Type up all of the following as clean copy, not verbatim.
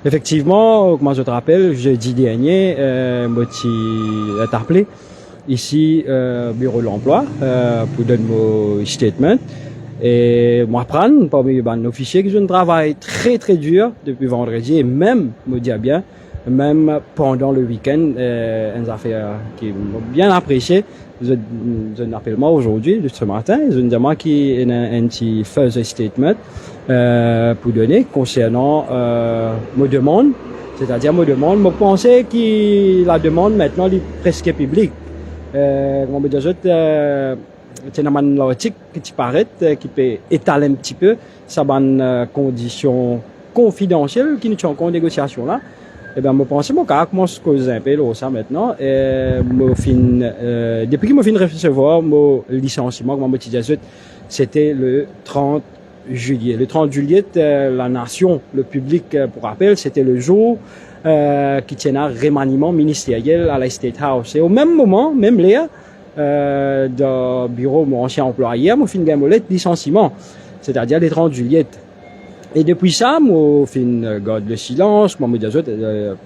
Effectivement, comment je te rappelle, jeudi dernier, moi j'ai appelé ici bureau de l'emploi pour donner mon statement et moi prendre parmi nos fichiers que je travaille très très dur depuis vendredi et même me dire bien même pendant le week-end une affaire qui m'a bien apprécié. Je n'appelle moi aujourd'hui, ce matin, je me demande qui est un petit first statement pour donner concernant me demande, c'est-à-dire me demande, me penser que la demande maintenant est presque publique. On me dit c'est un article qui paraît qui peut étaler un petit peu ça bonne conditions confidentielles qui nous sont en négociation là. Eh bien, je pense que je commence à causer un peu de ça maintenant. Depuis que je viens de recevoir mon licenciement, comme je disais, c'était le 30 juillet. Le 30 juillet, la nation, le public, pour rappel, c'était le jour qui tenait un remaniement ministériel à la State House. Et au même moment, même là, dans le bureau de mon ancien employé, je fin un licenciement, c'est-à-dire le 30 juillet. Et depuis ça, moi, je garde le silence, moi, je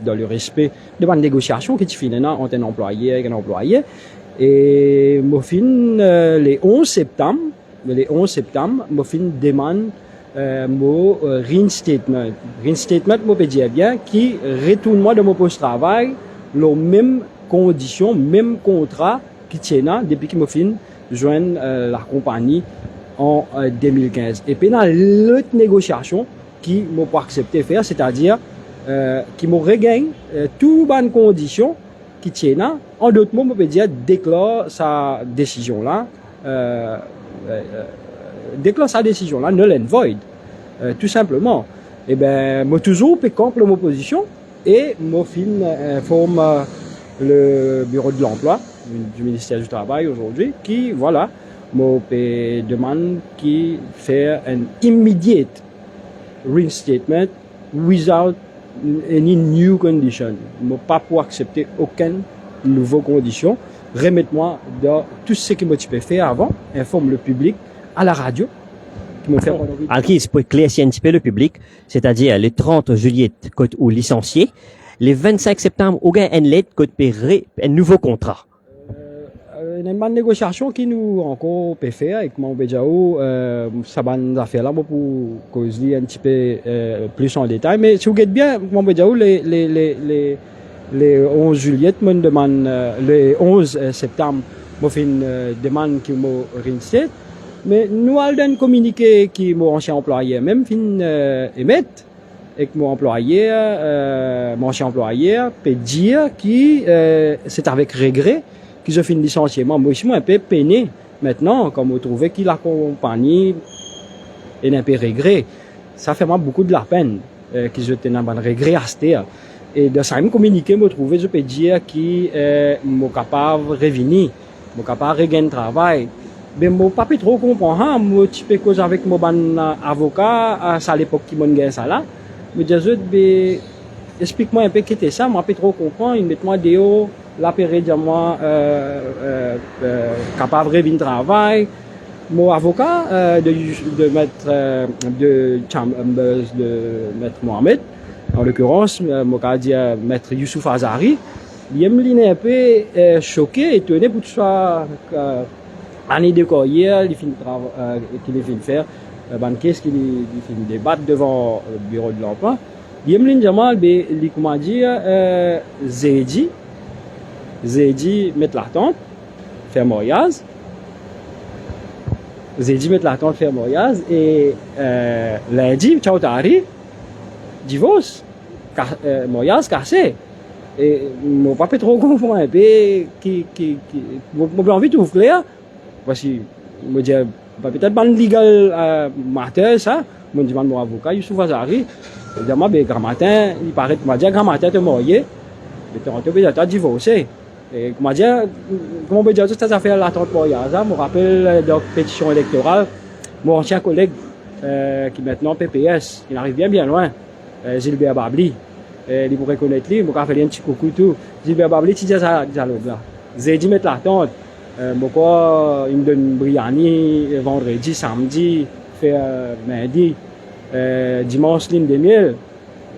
dans le respect de ma négociation qui est entre un employé et un employé. Et moi, les 11 septembre, moi, demande mon reinstatement. Reinstatement, moi, peut dire bien, qui retourne moi de mon poste de travail, les mêmes conditions, même contrat qui tient depuis que moi, joindre la compagnie en 2015. Et puis dans l'autre négociation qui m'a pas accepté faire, c'est-à-dire qui m'a regagne toutes bonnes conditions qui tiennent. En d'autres mots, on peut dire déclare sa décision là, null and void, tout simplement. Et ben, moi toujours peux contre mon position et moi informe le bureau de l'emploi du ministère du Travail aujourd'hui qui voilà. Moi, je demande qui fait un immediate reinstatement without any new condition. Moi, pas pour accepter aucune nouvelle condition. Remettez-moi dans tout ce que moi tu peux faire avant. Informe le public à la radio. Alors, pour éclaircir un petit peu le public, c'est-à-dire le 30 juillet, côté ou licencié, le 25 septembre, au gain une lettre côté un nouveau contrat. Il y a une négociation qui nous encore peut faire avec mon Béjaou, ça va nous affaire là pour causer un petit peu plus en détail. Mais si vous regardez bien, mon Béjaou, les 11 juillet, me demande, les 11 septembre, moi fait une demande qui m'a rincé. Mais nous allons communiquer qui mon ancien employé, même fin émettre, et que mon ancien employé peut dire qui c'est avec regret qu'ils ont fait un licenciement. Moi, je suis un peu peiné maintenant, comme vous trouvez qu'il la compagnie est un peu regret. Ça fait moi beaucoup de la peine qu'ils ont un regret à ce terre. Et de ça, me communiquer, me trouver, je peux dire qu'ils sont capables de revenir, sont capables de regagner le travail. Mais moi, pas trop comprendre, moi, tu peux causer avec mon avocat, à l'époque qui m'a gagné ça là. Me dire, explique-moi un peu qui était ça, moi, pas trop comprendre, ils mettent moi dehors. La période de moi capable de revenir travail. Mon avocat de maître Mohamed, en l'occurrence, mon candidat maître Youssouf Azari, il est un peu choqué, étonné pour tout ça année de carrière, il finit qu'il est fini faire, qu'est-ce qu'il finit débattre devant le bureau de l'emploi. Il me dit comment dire Zedi mettre la tente, faire mariage. Zedi mettre la tente, faire mariage. Et lundi, ciao tari, divorce, mariage cassé. Et mon papa trop confond un peu, mon envie de tout clair. Parce que, me dit, peut-être pas légal matin, ça. Je demande mon avocat, Youssouf Azari. Je demande, grand matin, il paraît que m'a dit, grand matin, tu es marié. Mais tu as divorcé. Et comment dire, comment dire, toute cette affaire l'attente pour ça, me rappelle de la pétition électorale, mon ancien collègue, qui maintenant PPS, il arrive bien loin, Gilbert Babli. Il pourrait connaître lui, il pourrait faire un petit coucou tout. Gilbert Babli, tu dis ça, dialogue là. J'ai dit mettre l'attente, pourquoi il me donne Briani, vendredi, samedi, fait lundi, dimanche, ligne de miel.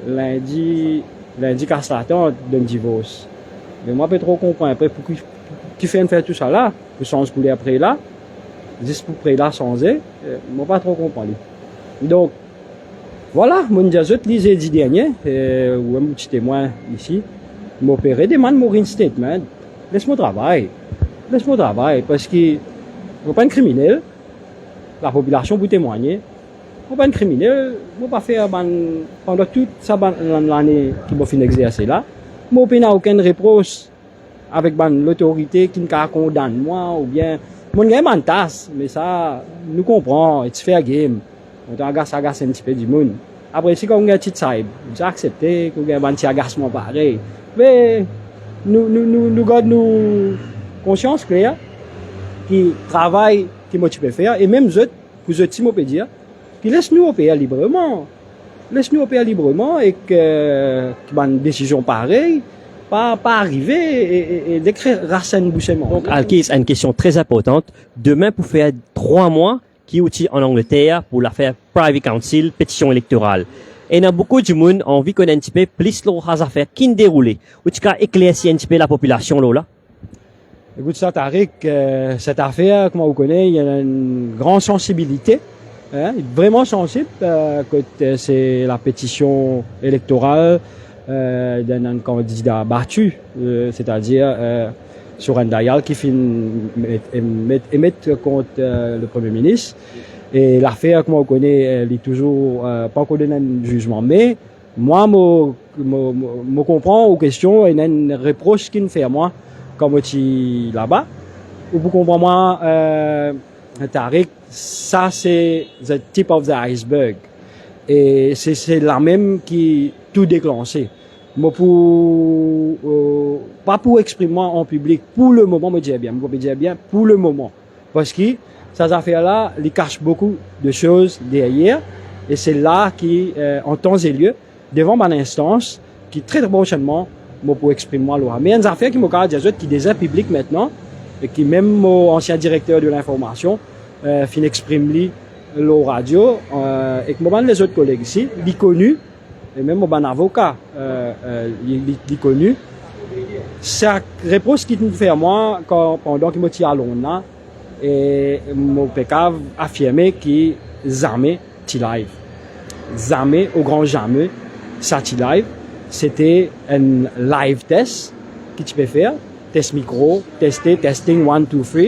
lundi castraton d'un divorce. Mais moi, je peux trop comprendre. Après, pour qui fait faire tout ça là, pour sans couler après là, juste pour près là, sans moi, pas trop comprendre. Donc, voilà, mon diazot, lisez dit dernier, ou un petit témoin ici, m'opérer, demande mon reinstatement. Laisse-moi travailler. Laisse-moi travailler, parce que, je ne suis pas un criminel. La population peut témoigner. Je ne suis pas un criminel. Je ne pas faire, pendant toute l'année qui m'a fait exercer là, je n'ai aucun reproche avec l'autorité qui me condamne moi, ou bien, mon gars m'en tasse, mais ça, nous comprenons, it's fair game. On agace un petit peu du monde. Après, si on a un petit saïb, j'ai accepté qu'on a un petit agacement pareil. Mais, nous gardons conscience claire, qui travaille, qui moi tu peux faire, et même eux, pour eux, si moi peux dire, qui laisse-nous opérer librement. Laisse-nous opérer librement et que, une décision pareille, pas arriver et d'écrire Racine Bouchement. Donc, Alkis a une question très importante. Demain, pour faire 3 mois, qui outil en Angleterre pour la faire Privy Council, pétition électorale. Et il y a beaucoup de monde envie qu'on ait un petit peu plus les affaires qui ne déroulent. Ou tu as éclairci un petit peu la population là? Écoute ça, Tariq, cette affaire, comment vous connaissez, il y a une grande sensibilité, hein, vraiment sensible, que c'est la pétition électorale d'un candidat battu, c'est-à-dire Soren Dayal qui finit émettre contre le Premier ministre. Et l'affaire, comment on connaît, elle est toujours pas encore donné un jugement. Mais moi, je comprends aux questions et une reproche qu'il me fait à moi comme je suis là-bas. Ou vous comprenez moi, Tariq, ça c'est the tip of the iceberg. Et c'est la même qui tout déclenché. Moi pas pour exprimer en public, pour le moment, je dis bien, pour le moment. Parce que ces affaires-là, ils cachent beaucoup de choses derrière. Et c'est là qui, en temps et lieu, devant mon instance, qui très prochainement, moi pour exprimer moi là. Mais il y a une affaire qui m'a dit qui déjà public maintenant, et qui même mon ancien directeur de l'information, fin exprime lui, la radio, et que moi les autres collègues ici, ils connus, et même mon avocat, il connu. Sa réponse qui me fait à moi, pendant qu'il m'a tiré à Londres, et mon pécave affirmé que jamais live. Jamais, au grand jamais, ça live. C'était un live test que tu peux faire. Test micro, testing 1, 2, 3.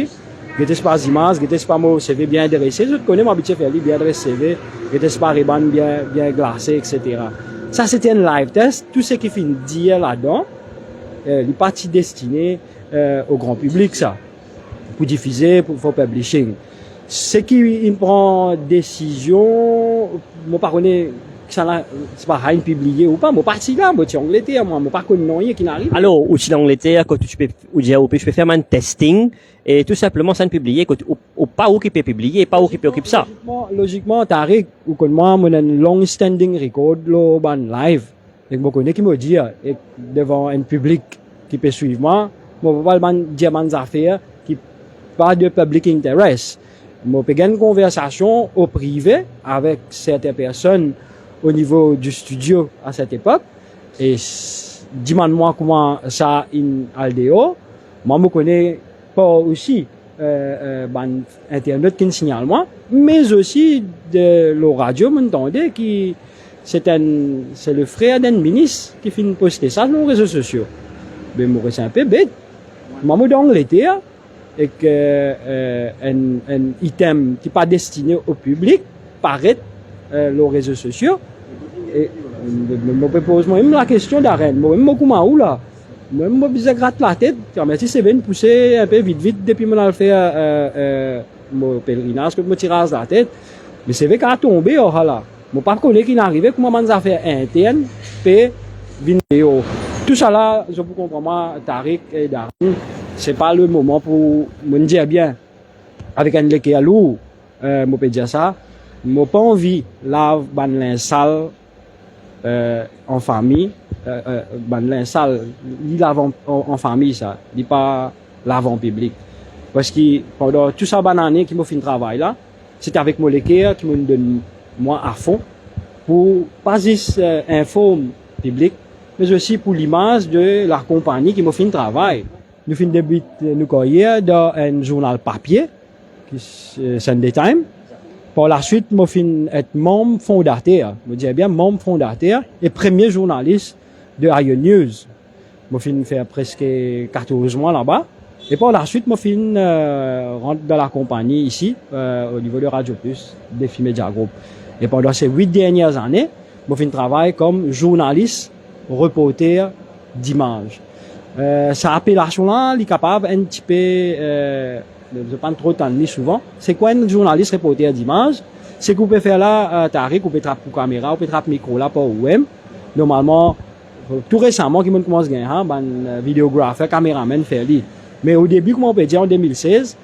J'étais pas images, j'étais pas mon CV bien adressé. Je connais mon habitude faire bien adressé CV. J'étais pas riban bien glacé, etc. Ça, c'était un live test. Tout ce qui finit dire là-dedans, les parties destinées au grand public, ça. Pour diffuser, pour publishing. Ce qui prend décision, moi pas connais ça c'est pas rien publié ou pas, moi parti là, moi en Angleterre, moi pas connais rien qui n'arrive. Alors, ou si en Angleterre, quand tu peux, ou dire, je peux faire un testing et tout simplement ça ne publier, ou pas où qui peut publier, pas où qui peut occuper ça. Logiquement, Tariq, ou comme moi, mon long standing record, lo ban live, et moi connais qui me dit, et devant un public qui peut suivre moi pas dire mes affaires qui pas de public interest. Moi, peux gagner une conversation au privé avec certaines personnes au niveau du studio à cette époque. Et dis-moi comment ça in Aldeo. Moi, je connais pas aussi Internet qui signale moi, mais aussi de la radio, m'entendait qui c'est le frère d'un ministre qui finit poster ça sur les réseaux sociaux. Mais moi, c'est un peu bête. Moi, je suis d'Angleterre et que un item qui n'est pas destiné au public paraît les réseaux sociaux. Et je pose même la question d'arène. Moi, même comment où là? Moi, je gratte la tête. Mais si c'est bien pousser un peu vite depuis que je fais mon pèlerinage, que je me tire la tête. Mais c'est vrai qu'à tomber, oh là. Je ne sais pas qui n'arrive, comment les affaires internes peut venir. Tout ça là, je vous comprends moi, Tariq et Darren, c'est pas le moment pour me dire bien. Avec un leke à lourd, je peux dire ça. Je n'ai pas envie de laver un sale en famille. Un sale, il lave en famille, ça. Il pas lave en public. Parce que pendant tout ça, année qui m'a fait un travail là, c'était avec mon leke qui me donne moi à fond. pour pas juste informer le public, mais aussi pour l'image de la compagnie qui m'a fait un travail. Nous finissons débuter nous carrière dans un journal papier, qui est Sunday Time. Par la suite, moi fin être membre fondateur, je dirais bien membre fondateur et premier journaliste de Ion News. Moi fin faire presque 14 mois là-bas. Et par la suite, moi fin rentre dans la compagnie ici, au niveau de Radio Plus, Défi Media Group. Et pendant ces 8 dernières années, moi fin travaille comme journaliste, reporter d'image. Cette appellation-là, il est capable un petit peu, je pas trop t'ennuyer souvent. C'est quoi un journaliste reporter d'image? C'est qu'on peut faire là, Tariq, on peut trapper pour caméra, on peut trapper micro là pour web. Normalement, tout récemment, qui commence à gagner, vidéographe, caméraman faire lui. Mais au début, comme on peut dire en 2016,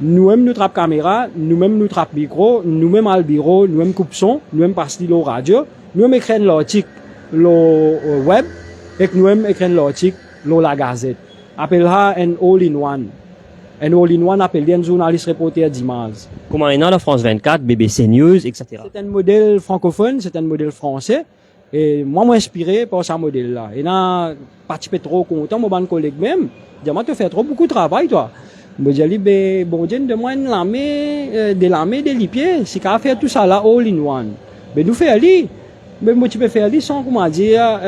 nous-mêmes nous trappe caméra, nous-mêmes nous trappe micro, nous-mêmes à le bureau, nous-mêmes coupe son, nous-mêmes passe le radio, nous-mêmes écrivons l'article, le web, et nous-mêmes écrivons l'article, la gazette. Appelle-la un all-in-one. Un all-in-one appelle un journaliste reporter d'image. Comment est la France 24, BBC News, etc. C'est un modèle francophone, c'est un modèle français. Et moi, inspiré par ce modèle-là. Et là, participé trop content, mon collègue même, dit, moi, tu fais trop beaucoup de travail, toi. Je dis, ben, bon Dieu, de moi, des lames, des lipiers, si qu'à faire tout ça là, all-in-one. Ben, nous faisons aller. Mais moi, tu peux faire aller sans, comment dire,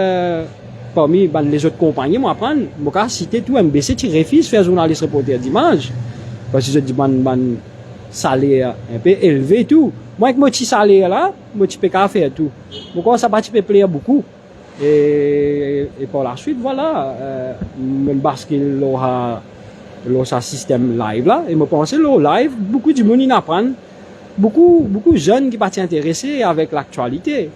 parmi les autres compagnies, moi, apprendre, moi, citer tout MBC, tu refuses de faire journaliste reporter d'image. Parce que je dis, salaire un peu élevé et tout. Moi, avec mon petit salaire là, moi, tu peux faire tout. Pourquoi ça va, tu peux plaire beaucoup. Et par la suite, voilà, même parce qu'il aura ce système live là, et me penser le live, beaucoup de monde apprennent, beaucoup de jeunes qui partent intéressés avec l'actualité.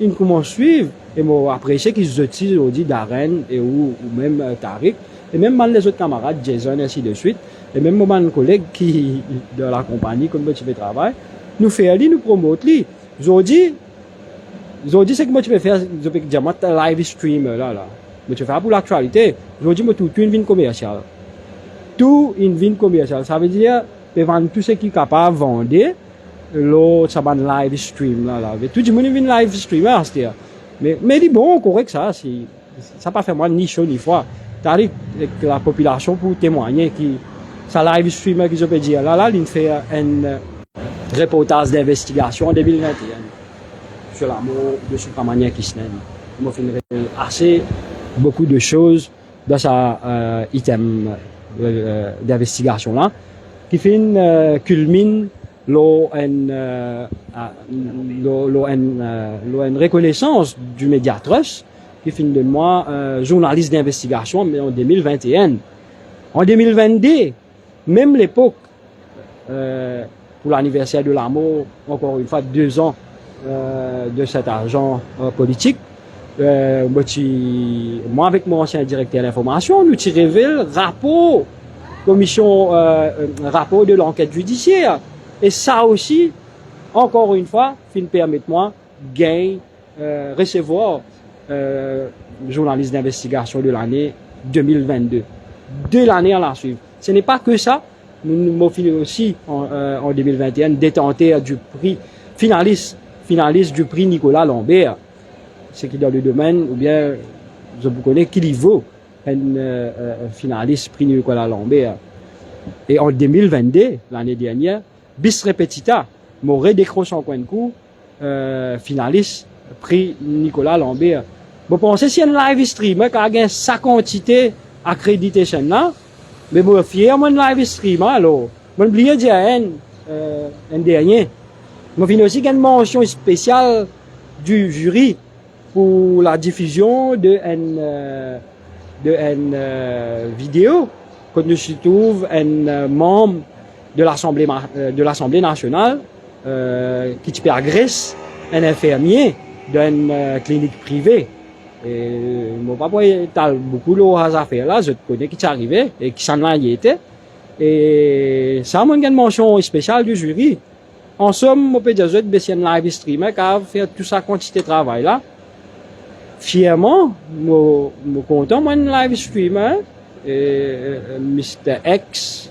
Ils commencent à suivre et m'ont apprécié qu'ils utilisent aujourd'hui Darren et ou même Tariq et même les autres camarades Jason et ainsi de suite et même mon collègue qui de la compagnie comme tu fais travail nous fait aller nous promote lui aujourd'hui c'est que moi tu peux faire je peux dire moi live stream là mais tu fais pour l'actualité aujourd'hui moi tout une vie commerciale ça veut dire que vendre tout ce qui est capable de vendre l'autre ça va live stream là tout le monde vient live streamer c'est-à-dire mais il est bon correct ça pas fait moi ni chaud ni froid t'arrives avec la population pour témoigner qui ça live streamer qui je peux dire là il fait un reportage d'investigation en 2021 sur la mort de Subramania Krishnan. Il m'a fait assez beaucoup de choses dans sa item d'investigation là qui fait une culmine une reconnaissance du Médiatrust qui fait de moi journaliste d'investigation mais en 2021. En 2022, même l'époque pour l'anniversaire de la mort, encore une fois 2 ans de cet agent politique, moi avec mon ancien directeur d'information, nous révèle rapport de l'enquête judiciaire. Et ça aussi, encore une fois, permet-moi de recevoir journaliste d'investigation de l'année 2022. De l'année à la suivre. Ce n'est pas que ça. Nous m'avons fini aussi en 2021 détenteur du prix finaliste du prix Nicolas Lambert. C'est qui dans le domaine, ou bien je vous connais qui y vaut un finaliste prix Nicolas Lambert. Et en 2022, l'année dernière, bis repetita, m'aurait décroché en coin de coup, finaliste prix Nicolas Lambert. Vous pensez si un live streamer qui a gagné sa quantité accréditation là, mais vous fier mon live streamer alors, vous oubliez dire un dernier. Moi viens aussi une mention spéciale du jury pour la diffusion de vidéo quand nous se trouve un membre de l'Assemblée nationale qui peut agresser un infirmier d'une clinique privée. Et mon papa a beaucoup de affaires là, je connais qui est arrivé et qui s'en a y été. Et ça m'a une mention spéciale du jury. En somme, on peut dire que c'est un live streamer qui a fait toute sa quantité de travail là. Fièrement, je suis content, moi, un live streamer, Mr. X,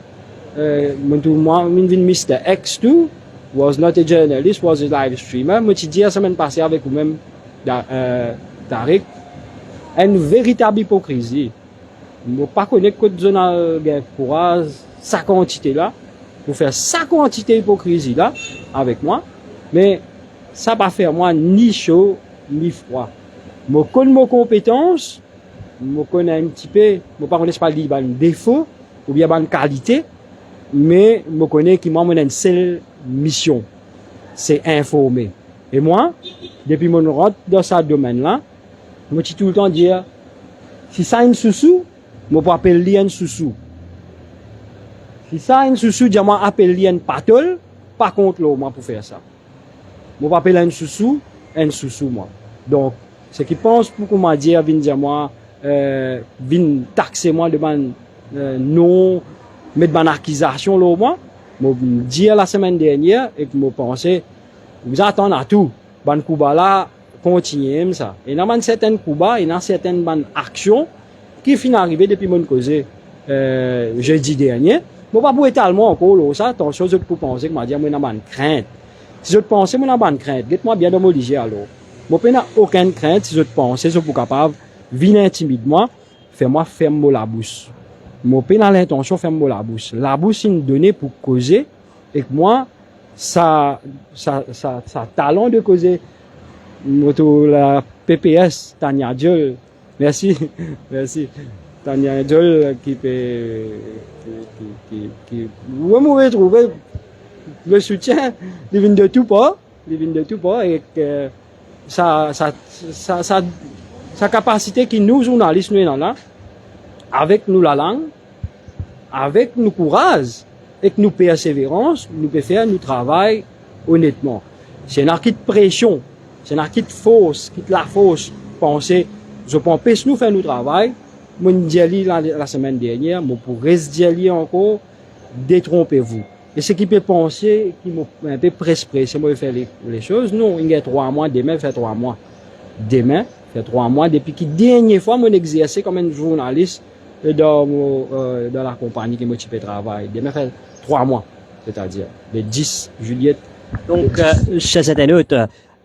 moi, je Mr. X tout, was not a journalist, was a live streamer. Moi, tu dis la semaine passée avec vous-même, Tariq, une véritable hypocrisie. Je ne pas connaître que Donald gain courage, sa quantité là, pour faire sa quantité d'hypocrisie là, avec moi. Mais, ça va faire moi ni chaud, ni froid. Je connais mes compétences, je connais un petit peu, je ne connais pas les défauts, ou bien les qualités, mais je connais que moi, j'ai une seule mission, c'est informer. Et moi, depuis mon rentre dans ce domaine-là, je me dis tout le temps dire, si ça a une sous-sous, je peux appeler un sous-sous. Si ça a une sous-sous, je vais appeler un patol, par contre, là, moi, pour faire ça. Je peux appeler un sous-sous, moi. Donc, ce qui pense pour qu'on m'a dit, vient dire moi, vient taxer moi de non, mettre ban accusation là au moins. Moi dire la semaine dernière et que moi pensais, vous attendez à tout. Ban Cuba là, continuez ça. Et dans certaines Cuba, il y a certaines ban actions qui finissent arriver depuis mon causé jeudi dernier. Moi pas pour étalement encore là, ça attention je peux penser que m'a dit moi n'a ban crainte. Si je pense moi n'a ban crainte, dites-moi bien de m'obliger alors. Moi pas aucune crainte si je pense je suis capable venir intimider moi, fais-moi ferme la bouche. Moi pas dans l'intention ferme la bouche. La bouche c'est une donnée pour causer et que moi ça talent de causer moto la PPS Tania Diol. Merci. Merci. Tania Diol qui vous m'avez trouvé le soutien de tout pas et que sa capacité qui nous journalistes nous là avec nous la langue avec nous courage et que nous persévérance nous peut faire nous travail honnêtement. C'est un archi de pression, c'est un archi de fausse, qui la fausse penser je pense nous faire nous travail. Moi dit la semaine dernière, moi pourrais dire encore détrompez-vous. Et ce qui peut penser qui m'a un peu pressé, c'est moi faire les choses. Non, il y a 3 mois, demain fait 3 mois. Demain fait 3 mois depuis que dernière fois mon exercice comme un journaliste dans la compagnie qui m'occupe de travail. Demain fait 3 mois, c'est-à-dire le 10 juillet. Donc, chers internautes,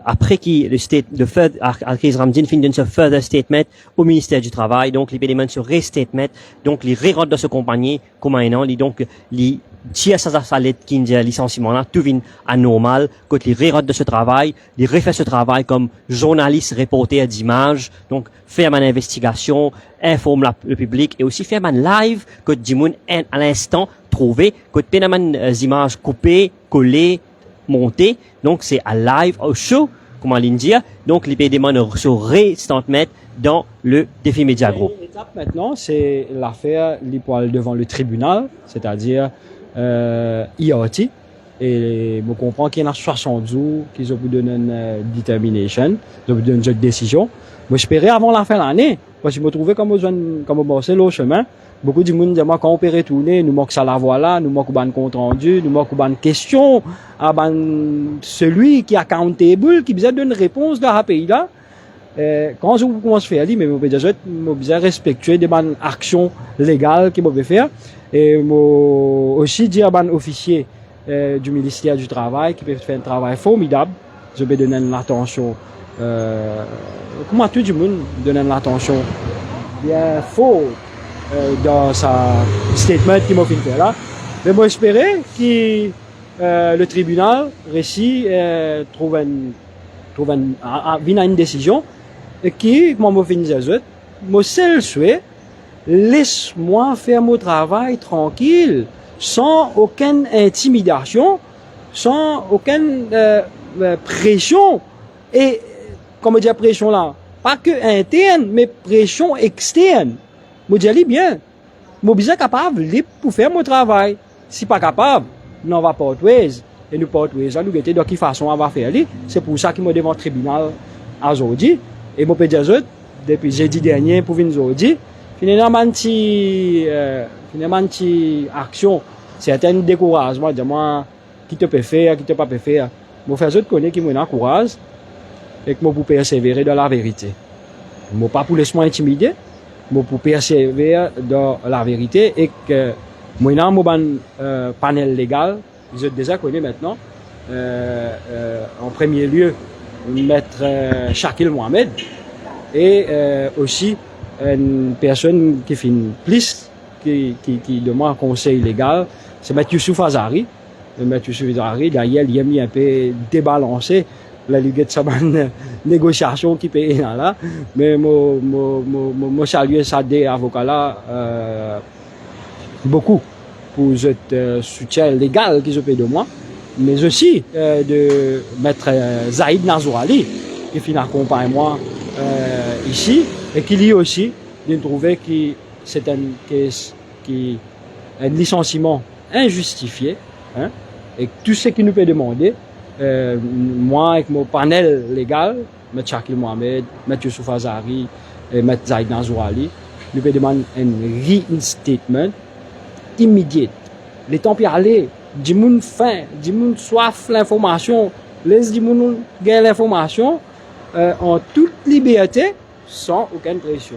après Al-Khaïz Ramdin finit de ce further statement au ministère du Travail, donc les éléments sur restatement, donc les rérotes de ce compagnie, comme un an, donc les tiers sa lettre qui dit licenciement là, tout vient à normal, quand les rérotes de ce travail, les refait ce travail comme journaliste, reporter d'images, donc faire une investigation, informe le public et aussi faire un live que Dimoun à l'instant trouvé, que des images coupées, collées, montées, donc c'est à live, au show, comment dire, donc les demandent sur restatement dans le défi Média Group. L'étape maintenant, c'est l'affaire l'hypoal devant le tribunal, c'est-à-dire IRT, et je comprends qu'il y en a 60 jours qu'ils ont donné une determination, ils ont donné une décision. Moi, j'espérais avant la fin de l'année, parce que je me trouvais comme bosser le chemin. Beaucoup de monde disent, moi, quand on peut retourner, nous manque ça la voilà, nous manque un compte rendu, nous manque une question à celui qui est accountable, qui besoin d'une réponse dans ce pays-là. Quand je commence à faire, mais je besoin respectuer des actions légales qu'il peut faire. Et aussi dire à un officier du ministère du Travail qui peut faire un travail formidable. Je vais donner l'attention. Comment tout le monde donne l'attention bien fort dans sa statement qu'il m'a fait faire là. Mais moi j'espérais que le tribunal réussit trouve une décision et qui m'a fait une mon seul souhait, laisse-moi faire mon travail tranquille, sans aucune intimidation, sans aucune pression. Et, comme dire pression là, pas que interne, mais pression externe. Moi, je dis bien, moi, je suis capable pour faire mon travail. Si pas capable, nous va pas autre. Et nous pas autre. Nous guetter de quelle façon on va faire. C'est pour ça qu'il m'a devant le tribunal aujourd'hui. Et moi, je dis depuis jeudi dernier pour venir aujourd'hui, finalement, une action, certaines découragements de moi, qui te peut faire, qui te pas peut faire. Moi, faire autre connaître qui m'encourage et que moi pour persévérer dans la vérité. Moi pas pour laisser-moi intimider, moi pour persévérer dans la vérité et que moi dans mon panel légal, je déjà connais maintenant, en premier lieu Maître Shakil Mohamed et aussi une personne qui fait une liste qui demande conseil légal, c'est Maître Youssouf Azari. Maître Youssouf Azari, d'ailleurs, il a mis un peu débalancé la Ligue de Saban négociation qui paye là, mais moi saluer ça des avocats là beaucoup pour ce soutien légal qu'ils ont fait de moi, mais aussi de Maître Zaïd Nazourali qui finit accompagne moi ici et qui lui aussi de trouver que c'est un licenciement injustifié, hein, et tout ce qui nous peut demander, moi avec mon panel légal, M. Shakil Mohamed, M. Youssouf Azari et M. Zaïd Nazourali, nous peut demander un reinstatement immédiat. Les temps pour aller, du monde faim, du monde soif l'information, laisse du monde gagner l'information en toute liberté, sans aucune pression.